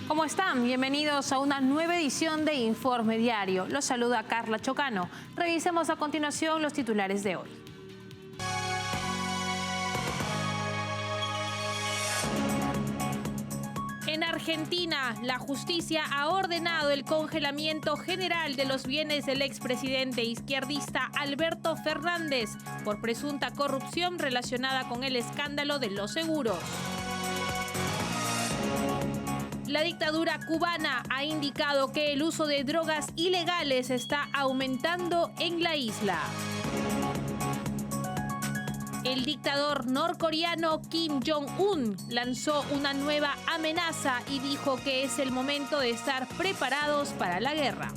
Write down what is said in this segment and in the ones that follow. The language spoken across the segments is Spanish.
¿Cómo están? Bienvenidos a una nueva edición de Informe Diario. Los saluda Carla Chocano. Revisemos a continuación los titulares de hoy. En Argentina, la justicia ha ordenado el congelamiento general de los bienes del expresidente izquierdista Alberto Fernández por presunta corrupción relacionada con el escándalo de los seguros. La dictadura cubana ha indicado que el uso de drogas ilegales está aumentando en la isla. El dictador norcoreano Kim Jong-un lanzó una nueva amenaza y dijo que es el momento de estar preparados para la guerra.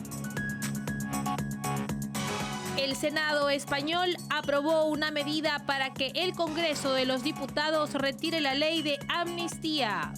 El Senado español aprobó una medida para que el Congreso de los Diputados retire la ley de amnistía.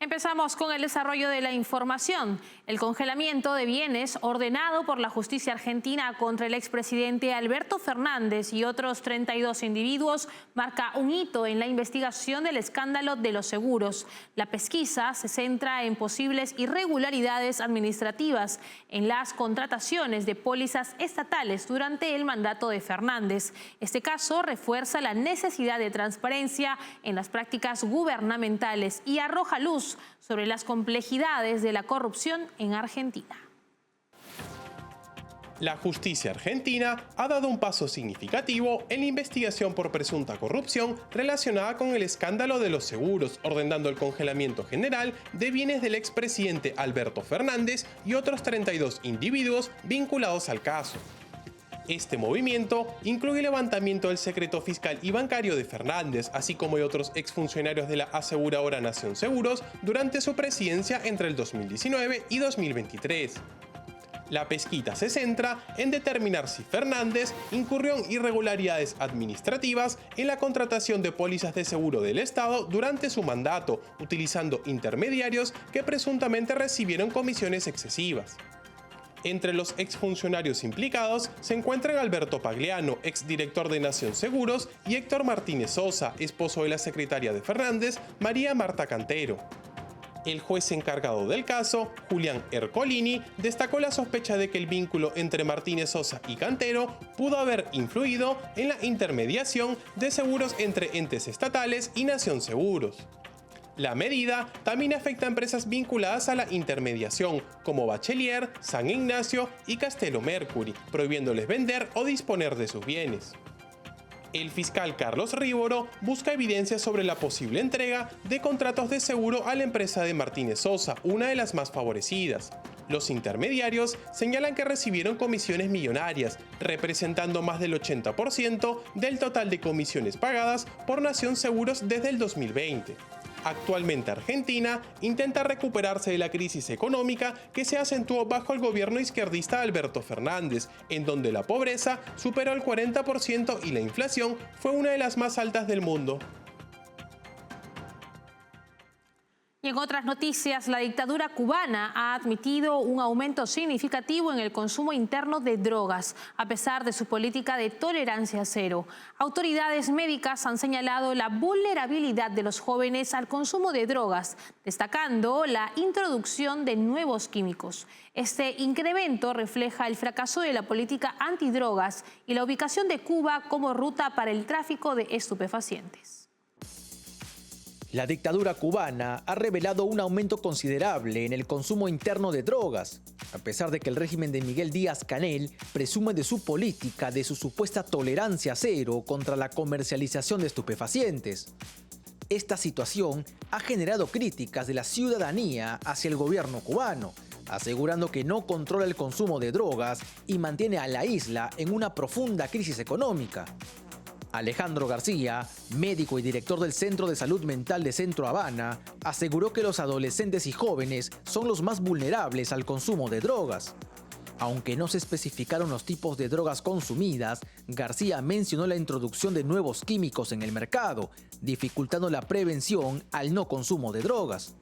Empezamos con el desarrollo de la información. El congelamiento de bienes ordenado por la justicia argentina contra el expresidente Alberto Fernández y otros 32 individuos marca un hito en la investigación del escándalo de los seguros. La pesquisa se centra en posibles irregularidades administrativas en las contrataciones de pólizas estatales durante el mandato de Fernández. Este caso refuerza la necesidad de transparencia en las prácticas gubernamentales y arroja luz sobre las complejidades de la corrupción en Argentina. La justicia argentina ha dado un paso significativo en la investigación por presunta corrupción relacionada con el escándalo de los seguros, ordenando el congelamiento general de bienes del expresidente Alberto Fernández y otros 32 individuos vinculados al caso. Este movimiento incluye el levantamiento del secreto fiscal y bancario de Fernández, así como de otros exfuncionarios de la aseguradora Nación Seguros durante su presidencia entre el 2019 y 2023. La pesquisa se centra en determinar si Fernández incurrió en irregularidades administrativas en la contratación de pólizas de seguro del Estado durante su mandato, utilizando intermediarios que presuntamente recibieron comisiones excesivas. Entre los exfuncionarios implicados se encuentran Alberto Pagliano, exdirector de Nación Seguros, y Héctor Martínez Sosa, esposo de la secretaria de Fernández, María Marta Cantero. El juez encargado del caso, Julián Ercolini, destacó la sospecha de que el vínculo entre Martínez Sosa y Cantero pudo haber influido en la intermediación de seguros entre entes estatales y Nación Seguros. La medida también afecta a empresas vinculadas a la intermediación, como Bachelier, San Ignacio y Castello Mercury, prohibiéndoles vender o disponer de sus bienes. El fiscal Carlos Rívoro busca evidencia sobre la posible entrega de contratos de seguro a la empresa de Martínez Sosa, una de las más favorecidas. Los intermediarios señalan que recibieron comisiones millonarias, representando más del 80% del total de comisiones pagadas por Nación Seguros desde el 2020. Actualmente Argentina intenta recuperarse de la crisis económica que se acentuó bajo el gobierno izquierdista Alberto Fernández, en donde la pobreza superó el 40% y la inflación fue una de las más altas del mundo. Y en otras noticias, la dictadura cubana ha admitido un aumento significativo en el consumo interno de drogas, a pesar de su política de tolerancia cero. Autoridades médicas han señalado la vulnerabilidad de los jóvenes al consumo de drogas, destacando la introducción de nuevos químicos. Este incremento refleja el fracaso de la política antidrogas y la ubicación de Cuba como ruta para el tráfico de estupefacientes. La dictadura cubana ha revelado un aumento considerable en el consumo interno de drogas, a pesar de que el régimen de Miguel Díaz-Canel presume de su política de su supuesta tolerancia cero contra la comercialización de estupefacientes. Esta situación ha generado críticas de la ciudadanía hacia el gobierno cubano, asegurando que no controla el consumo de drogas y mantiene a la isla en una profunda crisis económica. Alejandro García, médico y director del Centro de Salud Mental de Centro Habana, aseguró que los adolescentes y jóvenes son los más vulnerables al consumo de drogas. Aunque no se especificaron los tipos de drogas consumidas, García mencionó la introducción de nuevos químicos en el mercado, dificultando la prevención al no consumo de drogas.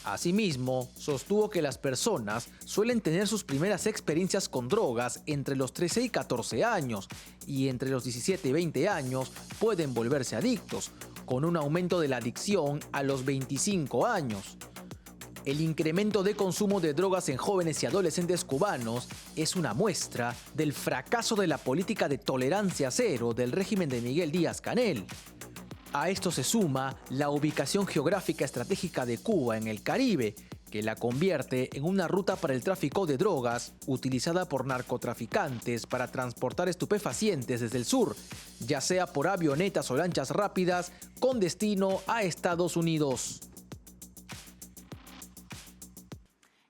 Asimismo, sostuvo que las personas suelen tener sus primeras experiencias con drogas entre los 13 y 14 años y entre los 17 y 20 años pueden volverse adictos, con un aumento de la adicción a los 25 años. El incremento de consumo de drogas en jóvenes y adolescentes cubanos es una muestra del fracaso de la política de tolerancia cero del régimen de Miguel Díaz-Canel. A esto se suma la ubicación geográfica estratégica de Cuba en el Caribe, que la convierte en una ruta para el tráfico de drogas utilizada por narcotraficantes para transportar estupefacientes desde el sur, ya sea por avionetas o lanchas rápidas con destino a Estados Unidos.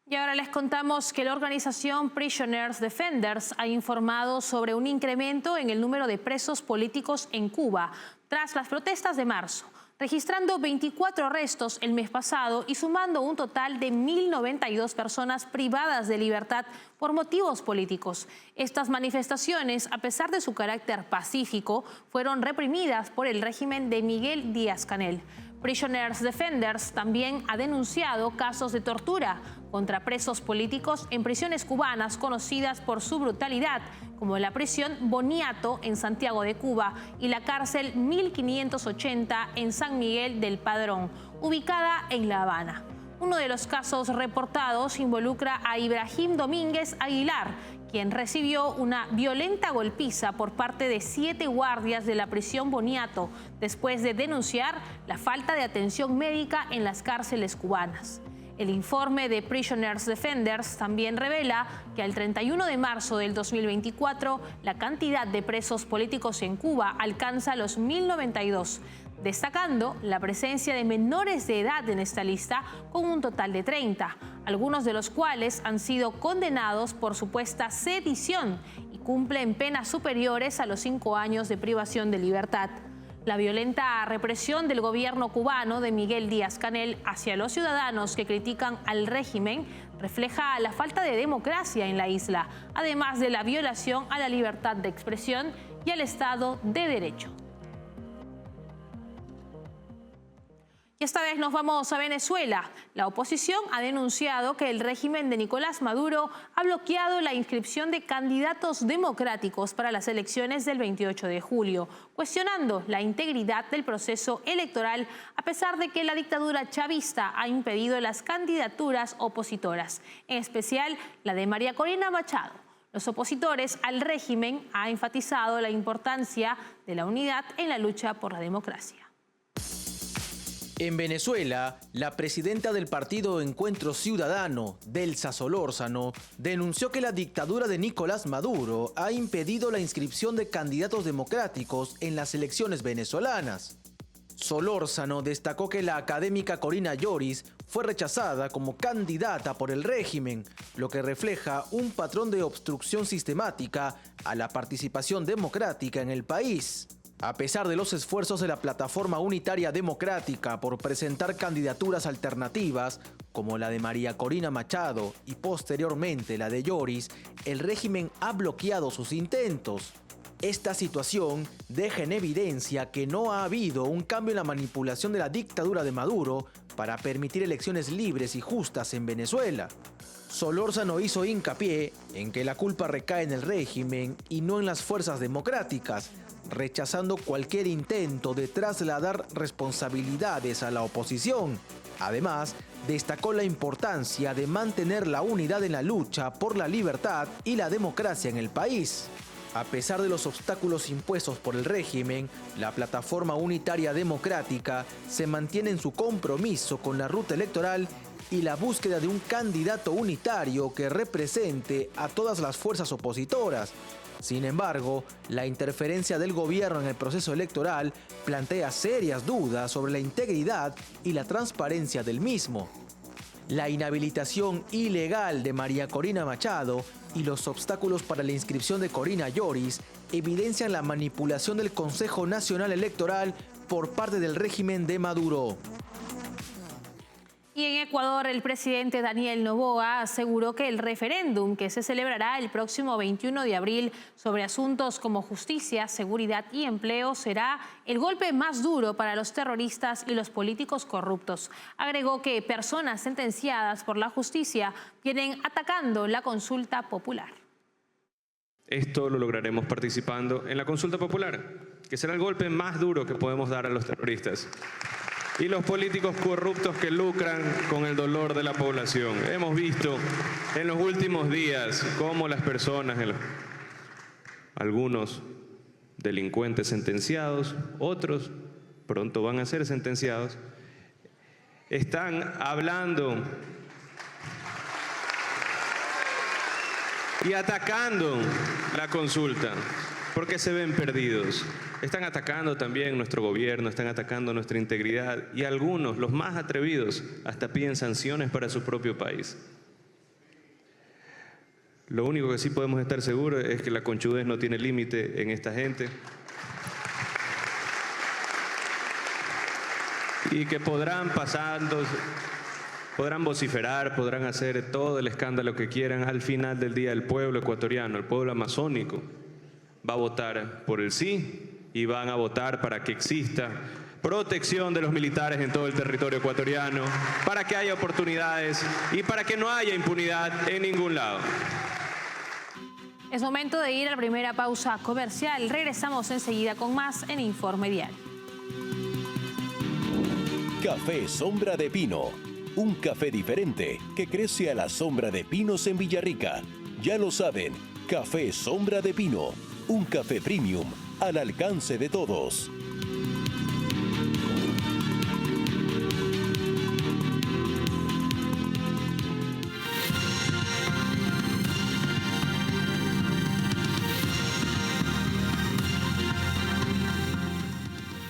Y ahora les contamos que la organización Prisoners Defenders ha informado sobre un incremento en el número de presos políticos en Cuba tras las protestas de marzo, registrando 24 arrestos el mes pasado y sumando un total de 1.092 personas privadas de libertad por motivos políticos. Estas manifestaciones, a pesar de su carácter pacífico, fueron reprimidas por el régimen de Miguel Díaz-Canel. Prisoners Defenders también ha denunciado casos de tortura contra presos políticos en prisiones cubanas conocidas por su brutalidad, como la prisión Boniato en Santiago de Cuba y la cárcel 1580 en San Miguel del Padrón, ubicada en La Habana. Uno de los casos reportados involucra a Ibrahim Domínguez Aguilar, quien recibió una violenta golpiza por parte de 7 guardias de la prisión Boniato después de denunciar la falta de atención médica en las cárceles cubanas. El informe de Prisoners Defenders también revela que al 31 de marzo del 2024 la cantidad de presos políticos en Cuba alcanza los 1.092, destacando la presencia de menores de edad en esta lista con un total de 30, algunos de los cuales han sido condenados por supuesta sedición y cumplen penas superiores a los 5 años de privación de libertad. La violenta represión del gobierno cubano de Miguel Díaz-Canel hacia los ciudadanos que critican al régimen refleja la falta de democracia en la isla, además de la violación a la libertad de expresión y al Estado de Derecho. Y esta vez nos vamos a Venezuela. La oposición ha denunciado que el régimen de Nicolás Maduro ha bloqueado la inscripción de candidatos democráticos para las elecciones del 28 de julio, cuestionando la integridad del proceso electoral a pesar de que la dictadura chavista ha impedido las candidaturas opositoras, en especial la de María Corina Machado. Los opositores al régimen han enfatizado la importancia de la unidad en la lucha por la democracia. En Venezuela, la presidenta del partido Encuentro Ciudadano, Delsa Solórzano, denunció que la dictadura de Nicolás Maduro ha impedido la inscripción de candidatos democráticos en las elecciones venezolanas. Solórzano destacó que la académica Corina Lloris fue rechazada como candidata por el régimen, lo que refleja un patrón de obstrucción sistemática a la participación democrática en el país. A pesar de los esfuerzos de la Plataforma Unitaria Democrática por presentar candidaturas alternativas, como la de María Corina Machado y posteriormente la de Lloris, el régimen ha bloqueado sus intentos. Esta situación deja en evidencia que no ha habido un cambio en la manipulación de la dictadura de Maduro para permitir elecciones libres y justas en Venezuela. Solórzano hizo hincapié en que la culpa recae en el régimen y no en las fuerzas democráticas, rechazando cualquier intento de trasladar responsabilidades a la oposición. Además, destacó la importancia de mantener la unidad en la lucha por la libertad y la democracia en el país. A pesar de los obstáculos impuestos por el régimen, la Plataforma Unitaria Democrática se mantiene en su compromiso con la ruta electoral y la búsqueda de un candidato unitario que represente a todas las fuerzas opositoras. Sin embargo, la interferencia del gobierno en el proceso electoral plantea serias dudas sobre la integridad y la transparencia del mismo. La inhabilitación ilegal de María Corina Machado y los obstáculos para la inscripción de Corina Lloris evidencian la manipulación del Consejo Nacional Electoral por parte del régimen de Maduro. Y en Ecuador, el presidente Daniel Noboa aseguró que el referéndum que se celebrará el próximo 21 de abril sobre asuntos como justicia, seguridad y empleo será el golpe más duro para los terroristas y los políticos corruptos. Agregó que personas sentenciadas por la justicia vienen atacando la consulta popular. Esto lo lograremos participando en la consulta popular, que será el golpe más duro que podemos dar a los terroristas y los políticos corruptos que lucran con el dolor de la población. Hemos visto en los últimos días cómo las personas, algunos delincuentes sentenciados, otros pronto van a ser sentenciados, están hablando y atacando la consulta porque se ven perdidos. Están atacando también nuestro gobierno, están atacando nuestra integridad y algunos, los más atrevidos, hasta piden sanciones para su propio país. Lo único que sí podemos estar seguros es que la conchudez no tiene límite en esta gente y que podrán vociferar, podrán hacer todo el escándalo que quieran. Al final del día el pueblo ecuatoriano, el pueblo amazónico, va a votar por el sí y van a votar para que exista protección de los militares en todo el territorio ecuatoriano, para que haya oportunidades y para que no haya impunidad en ningún lado. Es momento de ir a la primera pausa comercial. Regresamos enseguida con más en Informe Diario. Café Sombra de Pino. Un café diferente que crece a la sombra de pinos en Villarrica. Ya lo saben, Café Sombra de Pino. Un café premium al alcance de todos.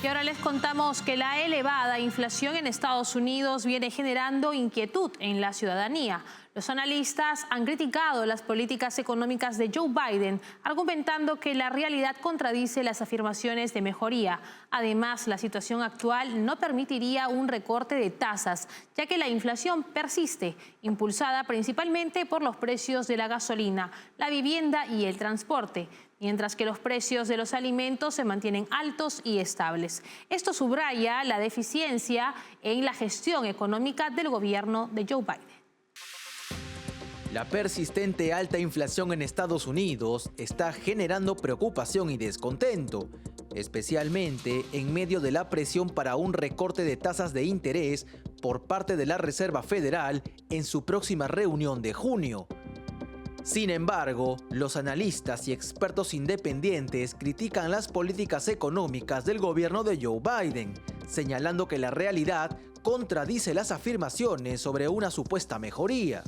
Y ahora les contamos que la elevada inflación en Estados Unidos viene generando inquietud en la ciudadanía. Los analistas han criticado las políticas económicas de Joe Biden, argumentando que la realidad contradice las afirmaciones de mejoría. Además, la situación actual no permitiría un recorte de tasas, ya que la inflación persiste, impulsada principalmente por los precios de la gasolina, la vivienda y el transporte, mientras que los precios de los alimentos se mantienen altos y estables. Esto subraya la deficiencia en la gestión económica del gobierno de Joe Biden. La persistente alta inflación en Estados Unidos está generando preocupación y descontento, especialmente en medio de la presión para un recorte de tasas de interés por parte de la Reserva Federal en su próxima reunión de junio. Sin embargo, los analistas y expertos independientes critican las políticas económicas del gobierno de Joe Biden, señalando que la realidad contradice las afirmaciones sobre una supuesta mejoría.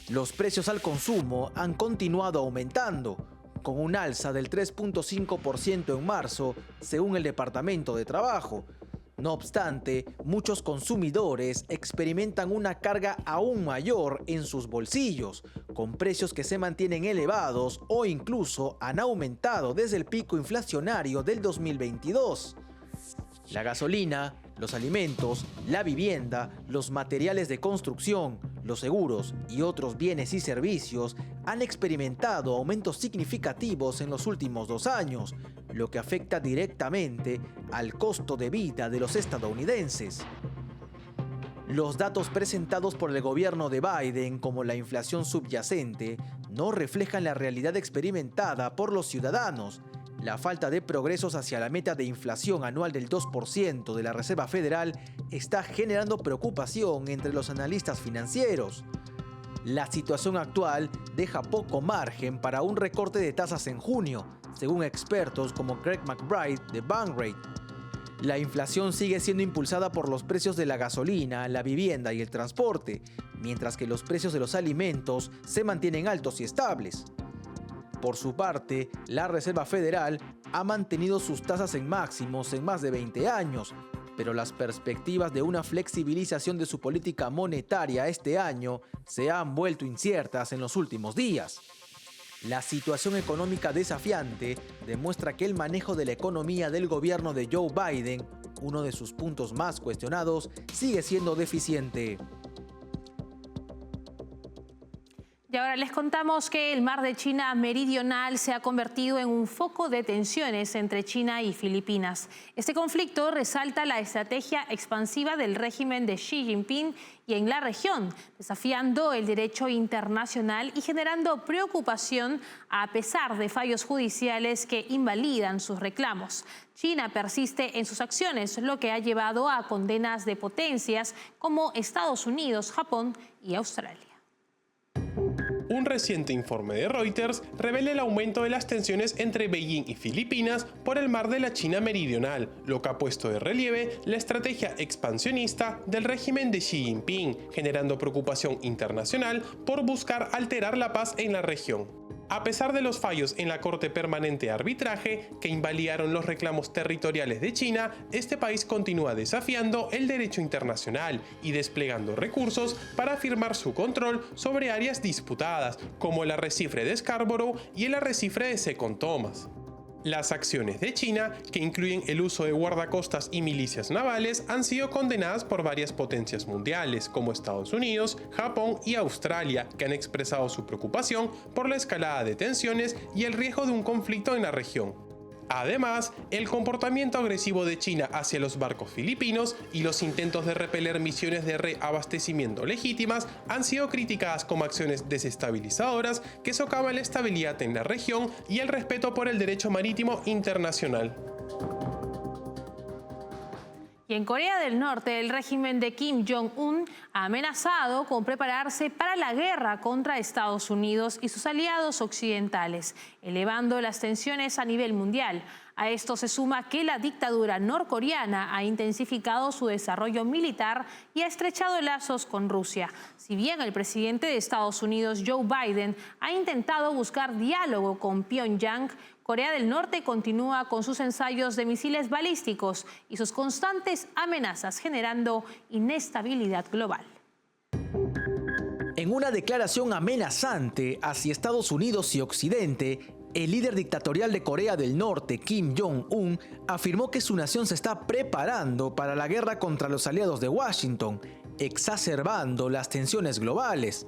Los precios al consumo han continuado aumentando, con un alza del 3.5% en marzo, según el Departamento de Trabajo. No obstante, muchos consumidores experimentan una carga aún mayor en sus bolsillos, con precios que se mantienen elevados o incluso han aumentado desde el pico inflacionario del 2022. La gasolina, los alimentos, la vivienda, los materiales de construcción, los seguros y otros bienes y servicios han experimentado aumentos significativos en los últimos 2 años, lo que afecta directamente al costo de vida de los estadounidenses. Los datos presentados por el gobierno de Biden, como la inflación subyacente, no reflejan la realidad experimentada por los ciudadanos. La falta de progresos hacia la meta de inflación anual del 2% de la Reserva Federal está generando preocupación entre los analistas financieros. La situación actual deja poco margen para un recorte de tasas en junio, según expertos como Greg McBride de Bankrate. La inflación sigue siendo impulsada por los precios de la gasolina, la vivienda y el transporte, mientras que los precios de los alimentos se mantienen altos y estables. Por su parte, la Reserva Federal ha mantenido sus tasas en máximos en más de 20 años, pero las perspectivas de una flexibilización de su política monetaria este año se han vuelto inciertas en los últimos días. La situación económica desafiante demuestra que el manejo de la economía del gobierno de Joe Biden, uno de sus puntos más cuestionados, sigue siendo deficiente. Y ahora ahora les contamos que el mar de China Meridional se ha convertido en un foco de tensiones entre China y Filipinas. Este conflicto resalta la estrategia expansiva del régimen de Xi Jinping y en la región, desafiando el derecho internacional y generando preocupación a pesar de fallos judiciales que invalidan sus reclamos. China persiste en sus acciones, lo que ha llevado a condenas de potencias como Estados Unidos, Japón y Australia. Un reciente informe de Reuters revela el aumento de las tensiones entre Beijing y Filipinas por el mar de la China Meridional, lo que ha puesto de relieve la estrategia expansionista del régimen de Xi Jinping, generando preocupación internacional por buscar alterar la paz en la región. A pesar de los fallos en la Corte Permanente de Arbitraje, que invalidaron los reclamos territoriales de China, este país continúa desafiando el derecho internacional y desplegando recursos para afirmar su control sobre áreas disputadas, como el arrecife de Scarborough y el arrecife de Second Thomas. Las acciones de China, que incluyen el uso de guardacostas y milicias navales, han sido condenadas por varias potencias mundiales, como Estados Unidos, Japón y Australia, que han expresado su preocupación por la escalada de tensiones y el riesgo de un conflicto en la región. Además, el comportamiento agresivo de China hacia los barcos filipinos y los intentos de repeler misiones de reabastecimiento legítimas han sido criticadas como acciones desestabilizadoras que socavan la estabilidad en la región y el respeto por el derecho marítimo internacional. Y en Corea del Norte, el régimen de Kim Jong-un ha amenazado con prepararse para la guerra contra Estados Unidos y sus aliados occidentales, elevando las tensiones a nivel mundial. A esto se suma que la dictadura norcoreana ha intensificado su desarrollo militar y ha estrechado lazos con Rusia. Si bien el presidente de Estados Unidos, Joe Biden, ha intentado buscar diálogo con Pyongyang, Corea del Norte continúa con sus ensayos de misiles balísticos y sus constantes amenazas, generando inestabilidad global. En una declaración amenazante hacia Estados Unidos y Occidente, el líder dictatorial de Corea del Norte, Kim Jong-un, afirmó que su nación se está preparando para la guerra contra los aliados de Washington, exacerbando las tensiones globales.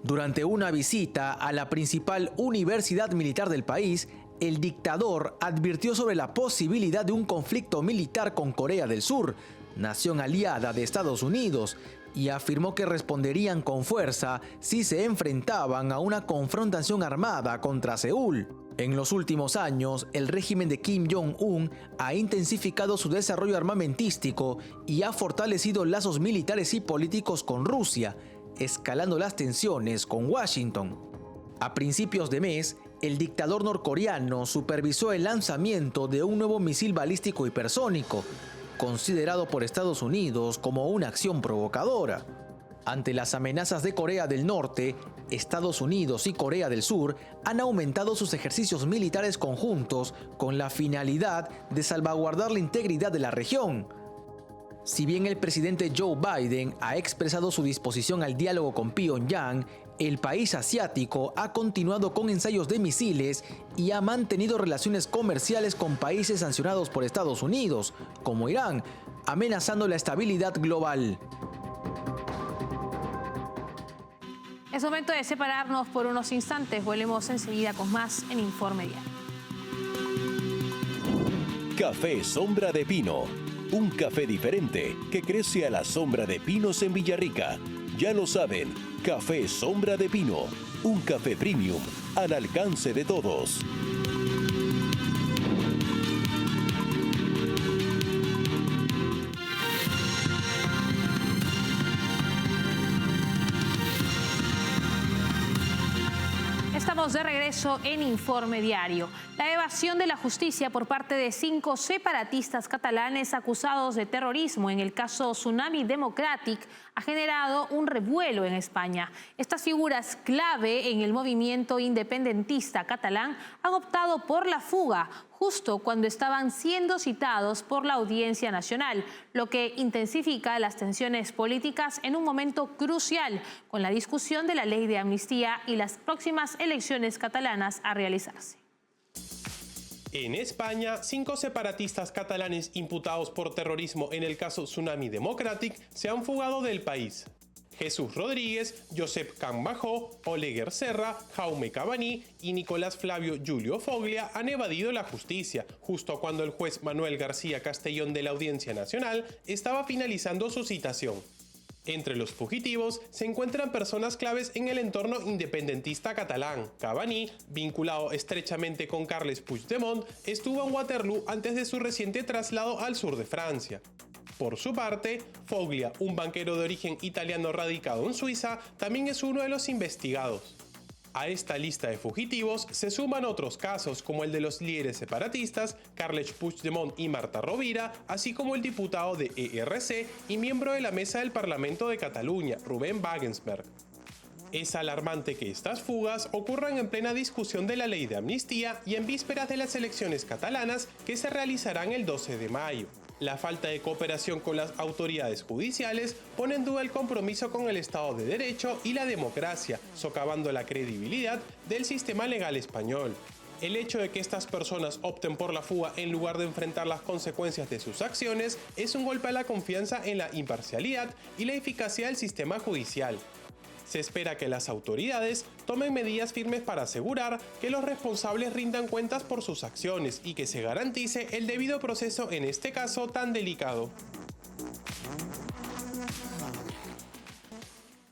Durante una visita a la principal universidad militar del país, el dictador advirtió sobre la posibilidad de un conflicto militar con Corea del Sur, nación aliada de Estados Unidos, y afirmó que responderían con fuerza si se enfrentaban a una confrontación armada contra Seúl. En los últimos años, el régimen de Kim Jong-un ha intensificado su desarrollo armamentístico y ha fortalecido lazos militares y políticos con Rusia, escalando las tensiones con Washington. A principios de mes, el dictador norcoreano supervisó el lanzamiento de un nuevo misil balístico hipersónico, considerado por Estados Unidos como una acción provocadora. Ante las amenazas de Corea del Norte, Estados Unidos y Corea del Sur han aumentado sus ejercicios militares conjuntos con la finalidad de salvaguardar la integridad de la región. Si bien el presidente Joe Biden ha expresado su disposición al diálogo con Pyongyang, el país asiático ha continuado con ensayos de misiles y ha mantenido relaciones comerciales con países sancionados por Estados Unidos, como Irán, amenazando la estabilidad global. Es momento de separarnos por unos instantes. Volvemos enseguida con más en Informe Diario. Café Sombra de Pino. Un café diferente que crece a la sombra de pinos en Villarrica. Ya lo saben, Café Sombra de Pino. Un café premium al alcance de todos. Estamos de regreso en Informe Diario. La evasión de la justicia por parte de 5 separatistas catalanes acusados de terrorismo en el caso Tsunami Democratic ha generado un revuelo en España. Estas figuras clave en el movimiento independentista catalán han optado por la fuga justo cuando estaban siendo citados por la Audiencia Nacional, lo que intensifica las tensiones políticas en un momento crucial con la discusión de la ley de amnistía y las próximas elecciones catalanas a realizarse. En España, 5 separatistas catalanes imputados por terrorismo en el caso Tsunami Democratic se han fugado del país. Jesús Rodríguez, Josep Cambajó, Oleguer Serra, Jaume Cabaní y Nicolás Flavio Julio Foglia han evadido la justicia, justo cuando el juez Manuel García Castellón de la Audiencia Nacional estaba finalizando su citación. Entre los fugitivos se encuentran personas claves en el entorno independentista catalán. Cabaní, vinculado estrechamente con Carles Puigdemont, estuvo en Waterloo antes de su reciente traslado al sur de Francia. Por su parte, Foglia, un banquero de origen italiano radicado en Suiza, también es uno de los investigados. A esta lista de fugitivos se suman otros casos como el de los líderes separatistas Carles Puigdemont y Marta Rovira, así como el diputado de ERC y miembro de la Mesa del Parlamento de Cataluña, Rubén Wagensberg. Es alarmante que estas fugas ocurran en plena discusión de la ley de amnistía y en vísperas de las elecciones catalanas que se realizarán el 12 de mayo. La falta de cooperación con las autoridades judiciales pone en duda el compromiso con el Estado de Derecho y la democracia, socavando la credibilidad del sistema legal español. El hecho de que estas personas opten por la fuga en lugar de enfrentar las consecuencias de sus acciones es un golpe a la confianza en la imparcialidad y la eficacia del sistema judicial. Se espera que las autoridades tomen medidas firmes para asegurar que los responsables rindan cuentas por sus acciones y que se garantice el debido proceso en este caso tan delicado.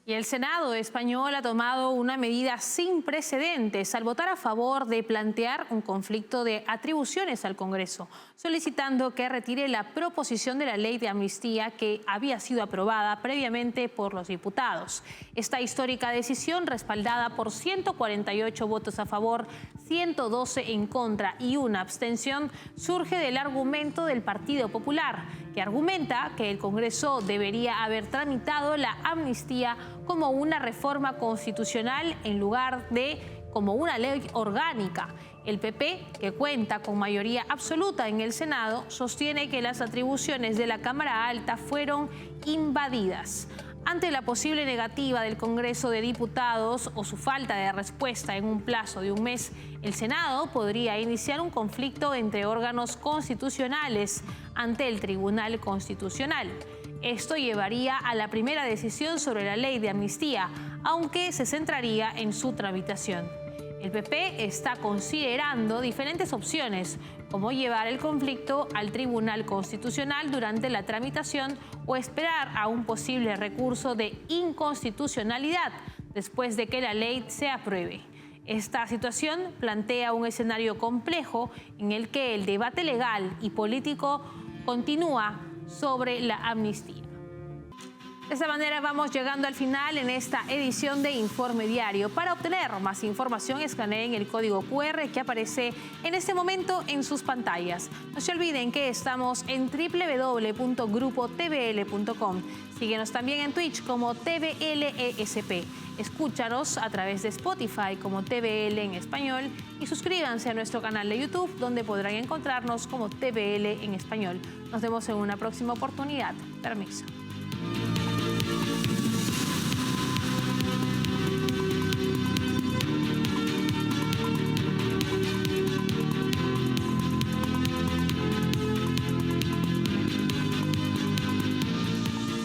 Y el Senado español ha tomado una medida sin precedentes al votar a favor de plantear un conflicto de atribuciones al Congreso, solicitando que retire la proposición de la ley de amnistía que había sido aprobada previamente por los diputados. Esta histórica decisión, respaldada por 148 votos a favor, 112 en contra y una abstención, surge del argumento del Partido Popular, que argumenta que el Congreso debería haber tramitado la amnistía como una reforma constitucional en lugar de como una ley orgánica. El PP, que cuenta con mayoría absoluta en el Senado, sostiene que las atribuciones de la Cámara Alta fueron invadidas. Ante la posible negativa del Congreso de Diputados o su falta de respuesta en un plazo de un mes, el Senado podría iniciar un conflicto entre órganos constitucionales ante el Tribunal Constitucional. Esto llevaría a la primera decisión sobre la ley de amnistía, aunque se centraría en su tramitación. El PP está considerando diferentes opciones, como llevar el conflicto al Tribunal Constitucional durante la tramitación o esperar a un posible recurso de inconstitucionalidad después de que la ley se apruebe. Esta situación plantea un escenario complejo en el que el debate legal y político continúa sobre la amnistía. De esta manera vamos llegando al final en esta edición de Informe Diario. Para obtener más información, escaneen el código QR que aparece en este momento en sus pantallas. No se olviden que estamos en www.grupotvl.com. Síguenos también en Twitch como TVLESP. Escúchanos a través de Spotify como TVL en español y suscríbanse a nuestro canal de YouTube, donde podrán encontrarnos como TVL en español. Nos vemos en una próxima oportunidad. Permiso.